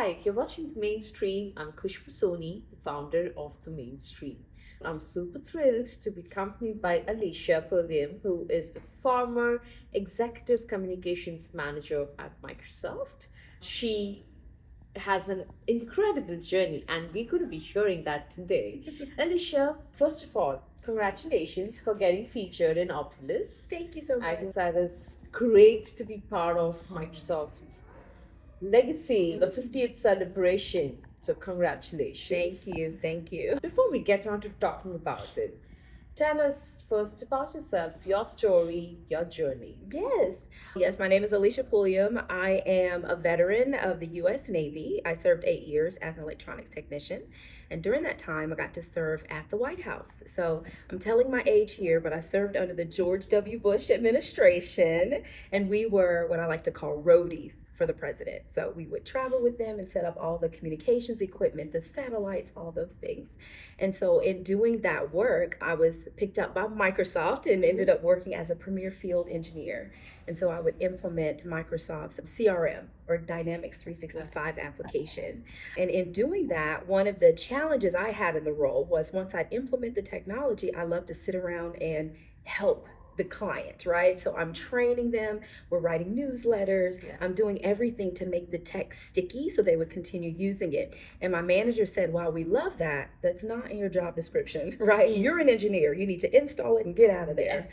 Hi, you're watching The Mainstream. I'm Khushbu Soni, the founder of The Mainstream. I'm super thrilled to be accompanied by Aliesha Pulliam, who is the former executive communications manager at Microsoft. She has an incredible journey, and we're going to be hearing that today. Alicia, first of all, congratulations for getting featured in Opulus. Thank you so I much. think that is great to be part of Microsoft's legacy, the 50th celebration. So, congratulations. Thank you. Thank you. Before we get on to talking about it, tell us first about yourself, your story, your journey. Yes, my name is Aliesha Pulliam. I am a veteran of the U.S. Navy. I served 8 years as an electronics technician. And during that time, I got to serve at the White House. So I'm telling my age here, but I served under the George W. Bush administration. And we were what I like to call roadies for the president. So we would travel with them and set up all the communications equipment, the satellites, all those things. And so in doing that work, I was picked up by Microsoft and ended up working as a premier field engineer. And so I would implement Microsoft's CRM or Dynamics 365 application. And in doing that, one of the challenges I had in the role was once I'd implement the technology, I love to sit around and help the client, right? So I'm training them, we're writing newsletters, I'm doing everything to make the tech sticky so they would continue using it. And my manager said, while we love that, that's not in your job description, right? You're an engineer, you need to install it and get out of there.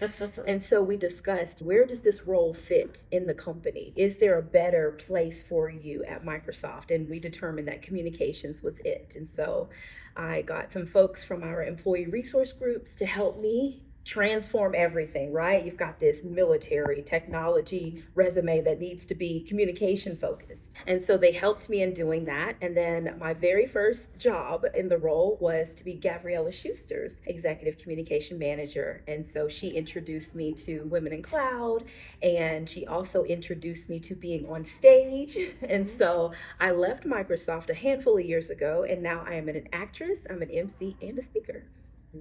And so we discussed, where does this role fit in the company? Is there a better place for you at Microsoft? And we determined that communications was it. And so I got some folks from our employee resource groups to help me transform everything, right? You've got this military technology resume that needs to be communication focused. And so they helped me in doing that. And then my very first job in the role was to be Gabriella Schuster's executive communication manager. And so she introduced me to Women in Cloud, and she also introduced me to being on stage. And so I left Microsoft a handful of years ago, and now I am an actress, I'm an MC, and a speaker.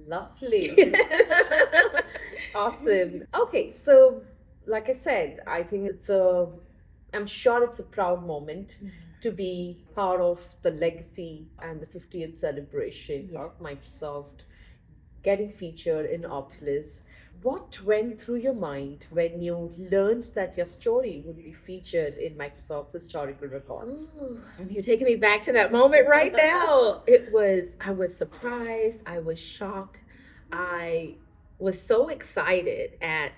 Lovely. Awesome. Okay, so like I said, I think I'm sure it's a proud moment to be part of the legacy and the 50th celebration of Microsoft getting featured in Opulus. What went through your mind when you learned that your story would be featured in Microsoft's historical records? Ooh, you're taking me back to that moment right now. I was surprised, I was shocked, I was so excited at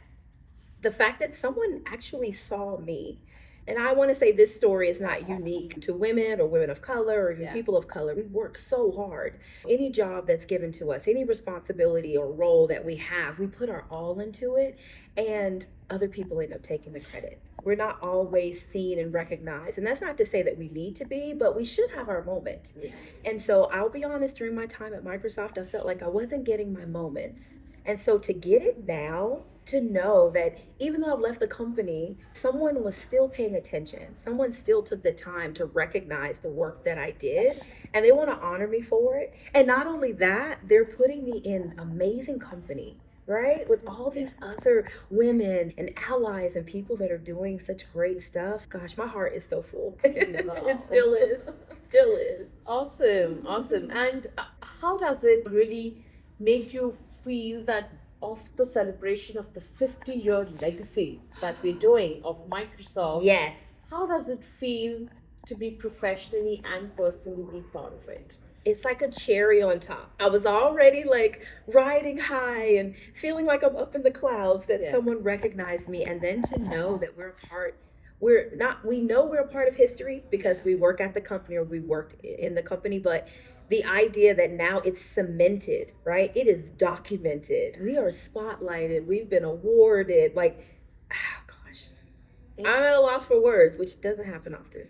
the fact that someone actually saw me. And I want to say this story is not unique to women or women of color or even people of color. We work so hard. Any job that's given to us, any responsibility or role that we have, we put our all into it, and other people end up taking the credit. We're not always seen and recognized. And that's not to say that we need to be, but we should have our moment. Yes. And so I'll be honest, during my time at Microsoft, I felt like I wasn't getting my moments. And so to get it now, to know that even though I've left the company, someone was still paying attention. Someone still took the time to recognize the work that I did, and they want to honor me for it. And not only that, they're putting me in amazing company, right? With all these other women and allies and people that are doing such great stuff. Gosh, my heart is so full. It still is. Still is. Awesome, awesome. And how does it really make you feel that of the celebration of the 50-year legacy that we're doing of Microsoft? Yes. How does it feel to be professionally and personally be part of it? It's like a cherry on top. I was already like riding high and feeling like I'm up in the clouds that someone recognized me, and then to know that we know we're a part of history because we work at the company or we worked in the company, but the idea that now it's cemented, right? It is documented. We are spotlighted. We've been awarded. Like, oh gosh, I'm at a loss for words, which doesn't happen often.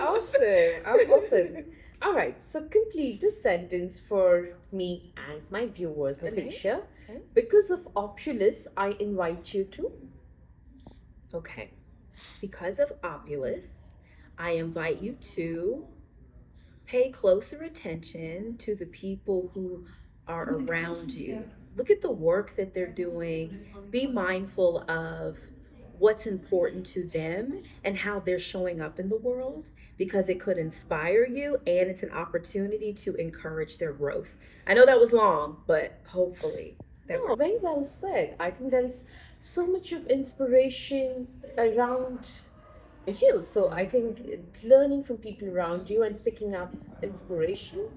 Awesome. All right, so complete this sentence for me and my viewers, Alicia. Okay. Because of Opulus, I invite you to. Okay. Because of Opulus, I invite you to pay closer attention to the people who are around you. Look at the work that they're doing. Be mindful of what's important to them and how they're showing up in the world, because it could inspire you and it's an opportunity to encourage their growth. I know that was long, but hopefully that No, very well said. I think there is so much of inspiration around you. So I think learning from people around you and picking up inspiration.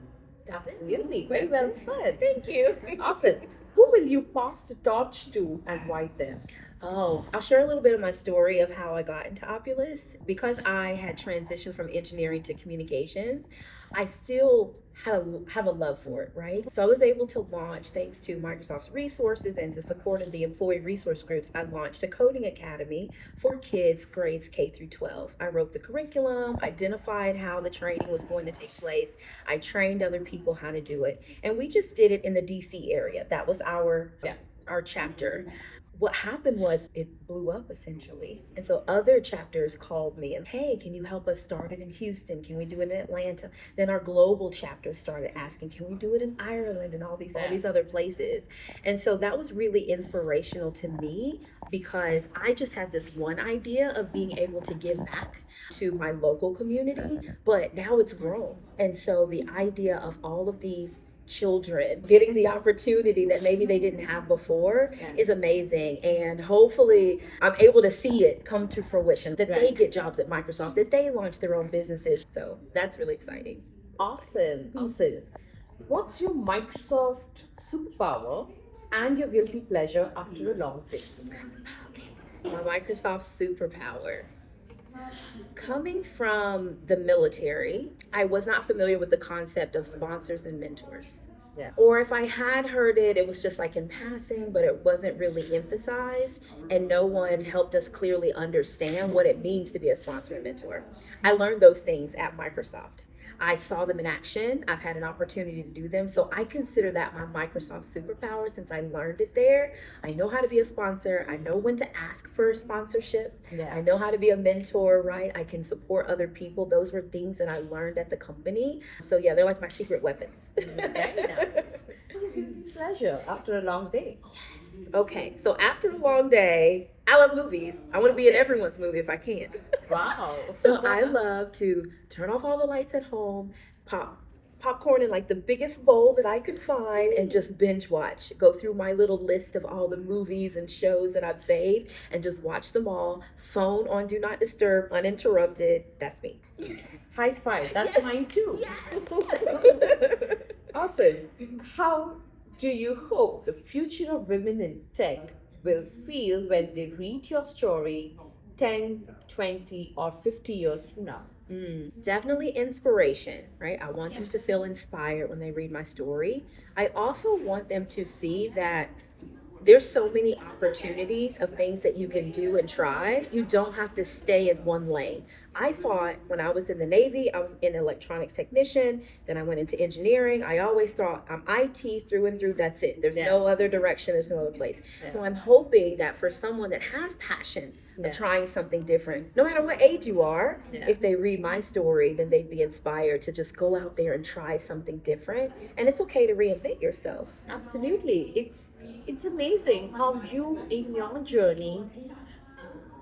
Absolutely. Very well said. Thank you. Awesome. Who will you pass the torch to and why them? Oh, I'll share a little bit of my story of how I got into Opulus. Because I had transitioned from engineering to communications, I still have a love for it, right? So I was able to launch, thanks to Microsoft's resources and the support of the employee resource groups, I launched a coding academy for kids grades K through 12. I wrote the curriculum, identified how the training was going to take place. I trained other people how to do it. And we just did it in the DC area. That was our chapter. What happened was it blew up essentially. And so other chapters called me and, hey, can you help us start it in Houston? Can we do it in Atlanta? Then our global chapter started asking, can we do it in Ireland and all these other places? And so that was really inspirational to me, because I just had this one idea of being able to give back to my local community, but now it's grown. And so the idea of all of these children getting the opportunity that maybe they didn't have before is amazing, and hopefully I'm able to see it come to fruition, that they get jobs at Microsoft, that they launch their own businesses. So that's really exciting. Awesome. Awesome. What's your Microsoft superpower and your guilty pleasure after a long day? My Microsoft superpower. Coming from the military, I was not familiar with the concept of sponsors and mentors. Yeah. Or if I had heard it, it was just like in passing, but it wasn't really emphasized, and no one helped us clearly understand what it means to be a sponsor and mentor. I learned those things at Microsoft. I saw them in action. I've had an opportunity to do them. So I consider that my Microsoft superpower, since I learned it there. I know how to be a sponsor. I know when to ask for a sponsorship. Yeah. I know how to be a mentor, right? I can support other people. Those were things that I learned at the company. So yeah, they're like my secret weapons. Very nice. Guilty pleasure after a long day. Okay, so after a long day, I love movies. I want to be in everyone's movie if I can. Wow. So I love to turn off all the lights at home, pop popcorn in like the biggest bowl that I could find, and just binge watch. Go through my little list of all the movies and shows that I've saved and just watch them all. Phone on Do Not Disturb, uninterrupted. That's me. High five. That's Yes. mine too. Yes. Awesome. How do you hope the future of women in tech will feel when they read your story 10, 20, or 50 years from now? Definitely inspiration, right? I want them to feel inspired when they read my story. I also want them to see that there's so many opportunities of things that you can do and try. You don't have to stay in one lane. I thought when I was in the Navy, I was an electronics technician. Then I went into engineering. I always thought I'm IT through and through. That's it. There's no other direction. There's no other place. So I'm hoping that for someone that has passion of trying something different, no matter what age you are, if they read my story, then they'd be inspired to just go out there and try something different. And it's okay to reinvent yourself. Absolutely. It's amazing how you in your journey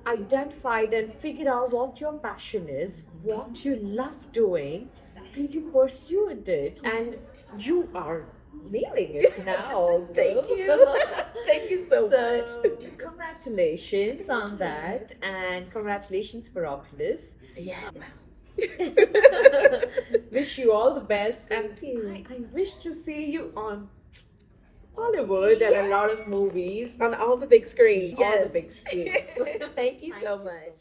identified and figured out what your passion is, what you love doing, and you pursued it, and you are nailing it now. Thank you. Thank you so much. Congratulations on that, and congratulations for Oculus. Yeah. Wish you all the best, and Thank you. I wish to see you on Hollywood and a lot of movies, On all the big screens. all the big screens. Thank you Thank so you much. so much.